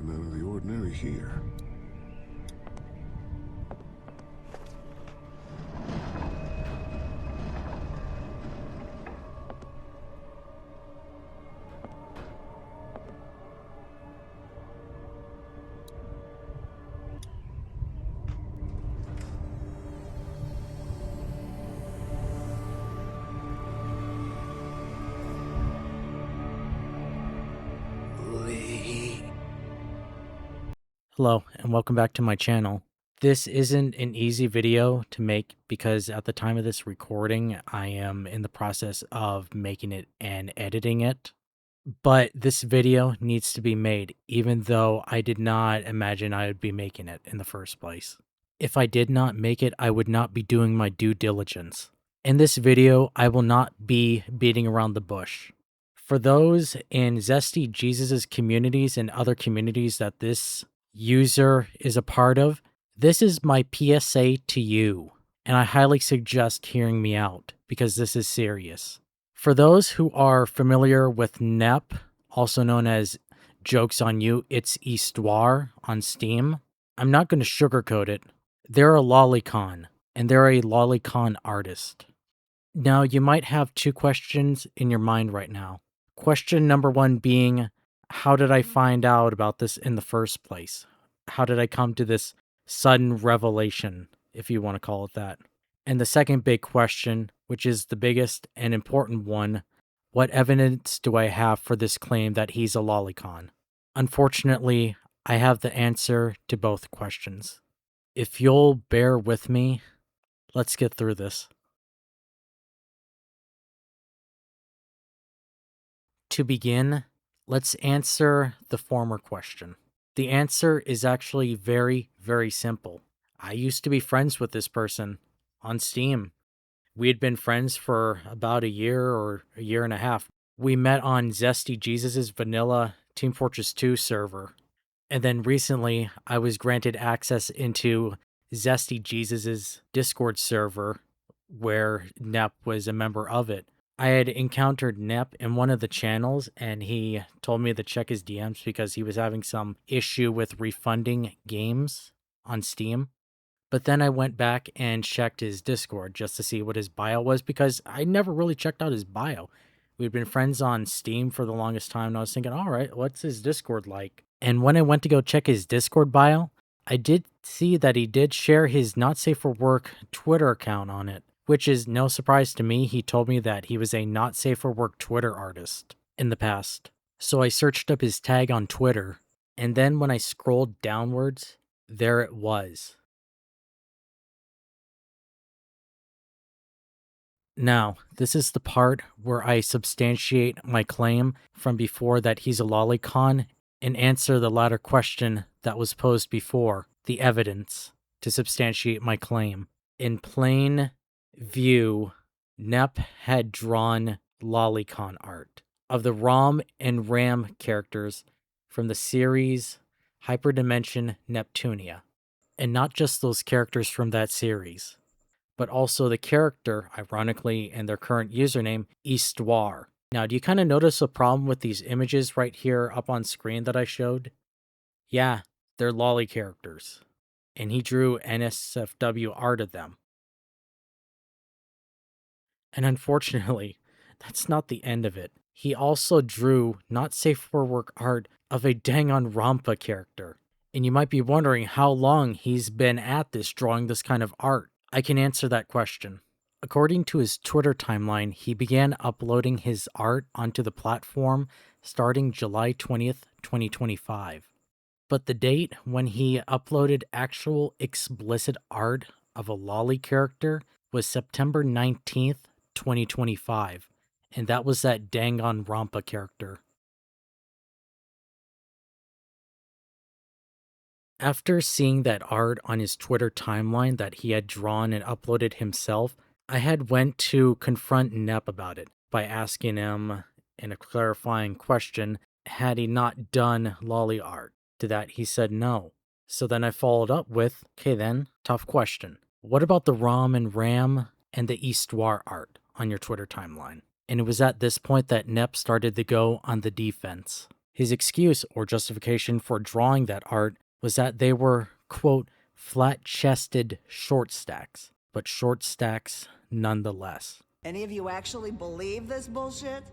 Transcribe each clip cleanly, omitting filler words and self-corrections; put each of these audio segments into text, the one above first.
Nothing out of the ordinary here. Hello, and welcome back to my channel. This isn't an easy video to make because at the time of this recording, I am in the process of making it and editing it. But this video needs to be made, even though I did not imagine I would be making it in the first place. If I did not make it, I would not be doing my due diligence. In this video, I will not be beating around the bush. For those in Zesty Jesus' communities and other communities that this user is a part of, this is my PSA to you, and I highly suggest hearing me out because this is serious. For those who are familiar with NEP, also known as Jokes on You, it's Histoire on Steam, I'm not going to sugarcoat it. They're a lolicon, and they're a lolicon artist. Now, you might have two questions in your mind right now. Question number one being, how did I find out about this in the first place? How did I come to this sudden revelation, if you want to call it that? And the second big question, which is the biggest and important one, what evidence do I have for this claim that he's a lolicon? Unfortunately, I have the answer to both questions. If you'll bear with me, let's get through this. To begin, let's answer the former question. The answer is actually very, very simple. I used to be friends with this person on Steam. We had been friends for about a year or a year and a half. We met on Zesty Jesus' vanilla Team Fortress 2 server. And then recently, I was granted access into Zesty Jesus' Discord server, where Nep was a member of it. I had encountered Nep in one of the channels, and he told me to check his DMs because he was having some issue with refunding games on Steam. But then I went back and checked his Discord just to see what his bio was because I never really checked out his bio. We'd been friends on Steam for the longest time, and I was thinking, all right, what's his Discord like? And when I went to go check his Discord bio, I did see that he did share his Not Safe for Work Twitter account on it, which is no surprise to me. He told me that he was a Not Safe for Work Twitter artist in the past. So I searched up his tag on Twitter, and then when I scrolled downwards, there it was. Now, this is the part where I substantiate my claim from before that he's a lolicon and answer the latter question that was posed before, the evidence to substantiate my claim. In plain view, Nep had drawn lolicon art of the ROM and RAM characters from the series Hyperdimension Neptunia. And not just those characters from that series, but also the character, ironically, and their current username, Histoire. Now, do you kind of notice a problem with these images right here up on screen that I showed? Yeah, they're lolly characters. And he drew NSFW art of them. And unfortunately, that's not the end of it. He also drew Not Safe for Work art of a Danganronpa character. And you might be wondering how long he's been at this drawing this kind of art. I can answer that question. According to his Twitter timeline, he began uploading his art onto the platform starting July 20th, 2025. But the date when he uploaded actual explicit art of a lolly character was September 19th, 2025. And that was that Danganronpa character. After seeing that art on his Twitter timeline that he had drawn and uploaded himself, I had went to confront Nep about it by asking him in a clarifying question, had he not done lolly art? To that he said no. So then I followed up with, okay then, tough question. What about the ROM and RAM and the Histoire art on your Twitter timeline? And it was at this point that Nep started to go on the defense. His excuse or justification for drawing that art was that they were, quote, flat-chested short stacks, but short stacks nonetheless. Any of you actually believe this bullshit?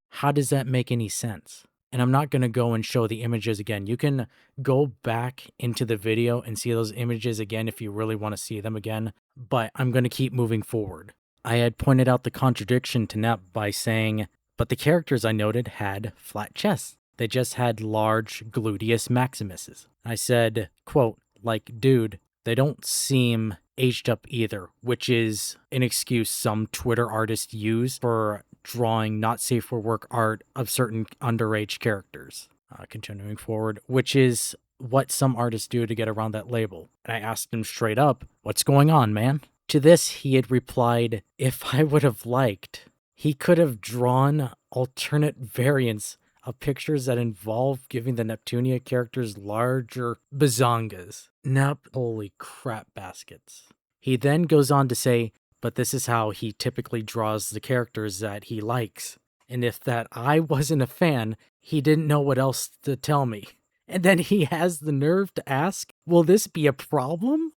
How does that make any sense? And I'm not going to go and show the images again. You can go back into the video and see those images again if you really want to see them again, but I'm going to keep moving forward. I had pointed out the contradiction to Nep by saying, but the characters I noted had flat chests. They just had large gluteus maximuses. I said, quote, like, dude, they don't seem aged up either, which is an excuse some Twitter artists use for drawing not safe for work art of certain underage characters. Continuing forward, which is what some artists do to get around that label. And I asked him straight up, what's going on, man? To this, he had replied, if I would have liked, he could have drawn alternate variants of pictures that involve giving the Neptunia characters larger bazongas. Nep, holy crap baskets. He then goes on to say, but this is how he typically draws the characters that he likes. And if that I wasn't a fan, he didn't know what else to tell me. And then he has the nerve to ask, will this be a problem?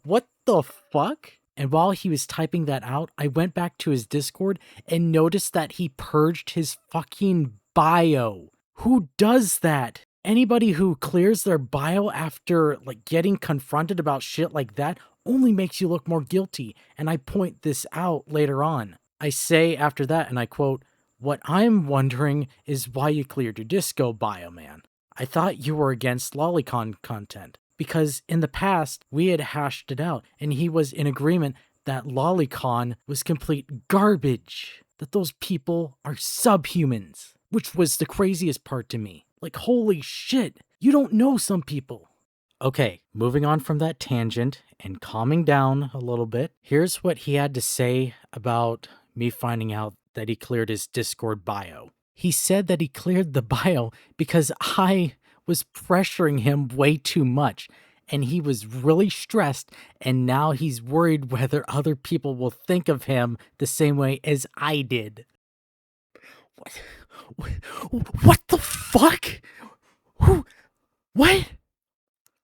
What the fuck? And while he was typing that out, I went back to his Discord and noticed that he purged his fucking bio. Who does that? Anybody who clears their bio after getting confronted about shit like that only makes you look more guilty, and I point this out later on. I say after that, and I quote, what I'm wondering is why you cleared your Disco bio, man. I thought you were against lolicon content, because in the past, we had hashed it out, and he was in agreement that lolicon was complete garbage, that those people are subhumans, which was the craziest part to me. Like, holy shit, you don't know some people. Okay, moving on from that tangent and calming down a little bit, here's what he had to say about me finding out that he cleared his Discord bio. He said that he cleared the bio because I was pressuring him way too much, and he was really stressed, and now he's worried whether other people will think of him the same way as I did. What the fuck? What?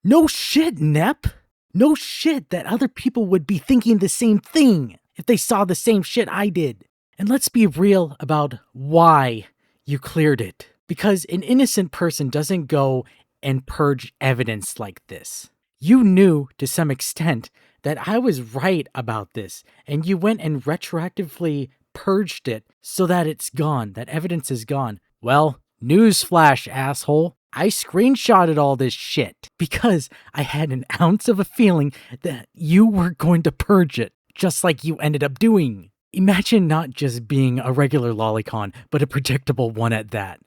No shit, Nep. No shit that other people would be thinking the same thing if they saw the same shit I did. And let's be real about why you cleared it. Because an innocent person doesn't go and purge evidence like this. You knew to some extent that I was right about this, and you went and retroactively purged it so that it's gone, that evidence is gone. Well, newsflash, asshole. I screenshotted all this shit because I had an ounce of a feeling that you were going to purge it, just like you ended up doing. Imagine not just being a regular lolicon, but a predictable one at that.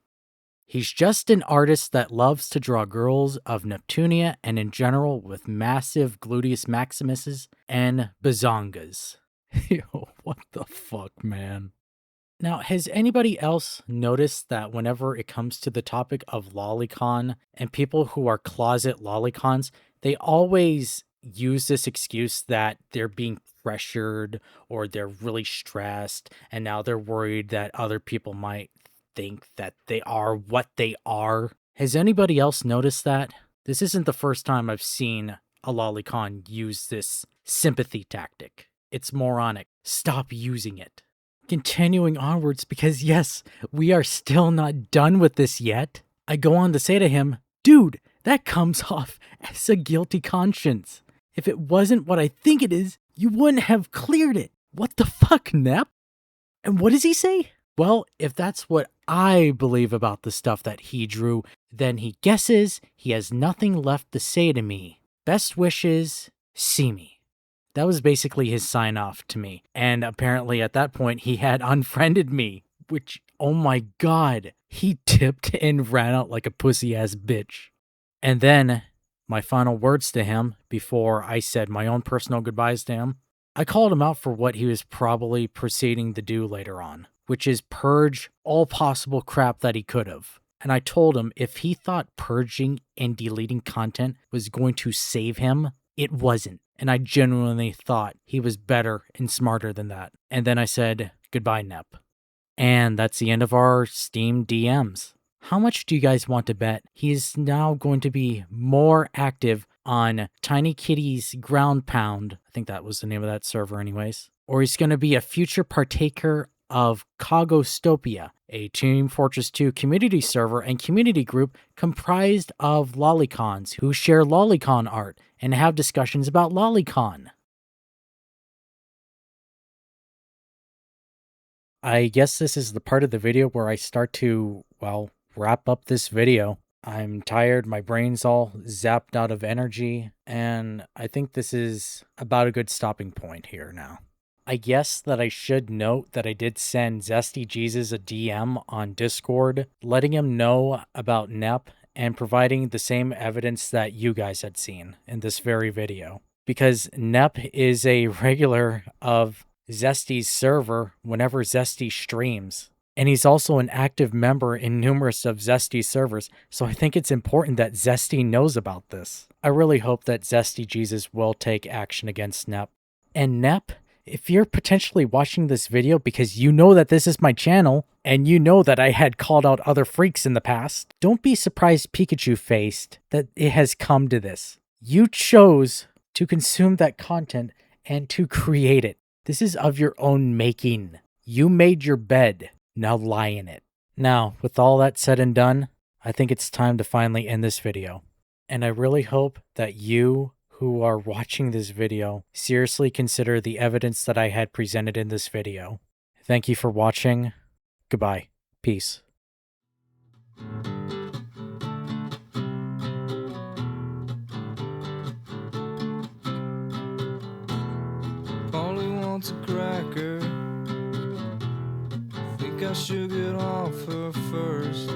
He's just an artist that loves to draw girls of Neptunia and in general with massive gluteus maximuses and bazongas. Yo, what the fuck, man? Now, has anybody else noticed that whenever it comes to the topic of lolicon and people who are closet lolicons, they always use this excuse that they're being pressured or they're really stressed and now they're worried that other people might think that they are what they are? Has anybody else noticed that? This isn't the first time I've seen a lolicon use this sympathy tactic. It's moronic. Stop using it. Continuing onwards, because yes, we are still not done with this yet. I go on to say to him, dude, that comes off as a guilty conscience. If it wasn't what I think it is, you wouldn't have cleared it. What the fuck, Nep? And what does he say? Well, if that's what I believe about the stuff that he drew, then he guesses he has nothing left to say to me. Best wishes, see me. That was basically his sign off to me. And apparently at that point he had unfriended me, which, oh my god, he tipped and ran out like a pussy ass bitch. And then my final words to him before I said my own personal goodbyes to him, I called him out for what he was probably proceeding to do later on, which is purge all possible crap that he could have. And I told him if he thought purging and deleting content was going to save him, it wasn't. And I genuinely thought he was better and smarter than that. And then I said, goodbye, Nep. And that's the end of our Steam DMs. How much do you guys want to bet he's now going to be more active on Tiny Kitty's Ground Pound? I think that was the name of that server anyways. Or he's going to be a future partaker of Cogostopia, a Team Fortress 2 community server and community group comprised of lolicons who share lolicon art and have discussions about lolicon. I guess this is the part of the video where I start to, well, wrap up this video. I'm tired, my brain's all zapped out of energy, and I think this is about a good stopping point here now. I guess that I should note that I did send Zesty Jesus a DM on Discord, letting him know about NEP and providing the same evidence that you guys had seen in this very video. Because NEP is a regular of Zesty's server whenever Zesty streams. And he's also an active member in numerous of Zesty's servers, so I think it's important that Zesty knows about this. I really hope that Zesty Jesus will take action against NEP. And NEP, if you're potentially watching this video because you know that this is my channel, and you know that I had called out other freaks in the past, don't be surprised Pikachu-faced that it has come to this. You chose to consume that content and to create it. This is of your own making. You made your bed. Now lie in it. Now, with all that said and done, I think it's time to finally end this video. And I really hope that you who are watching this video seriously consider the evidence that I had presented in this video. Thank you for watching. Goodbye. Peace. Only wants a cracker. Think I should get off her first.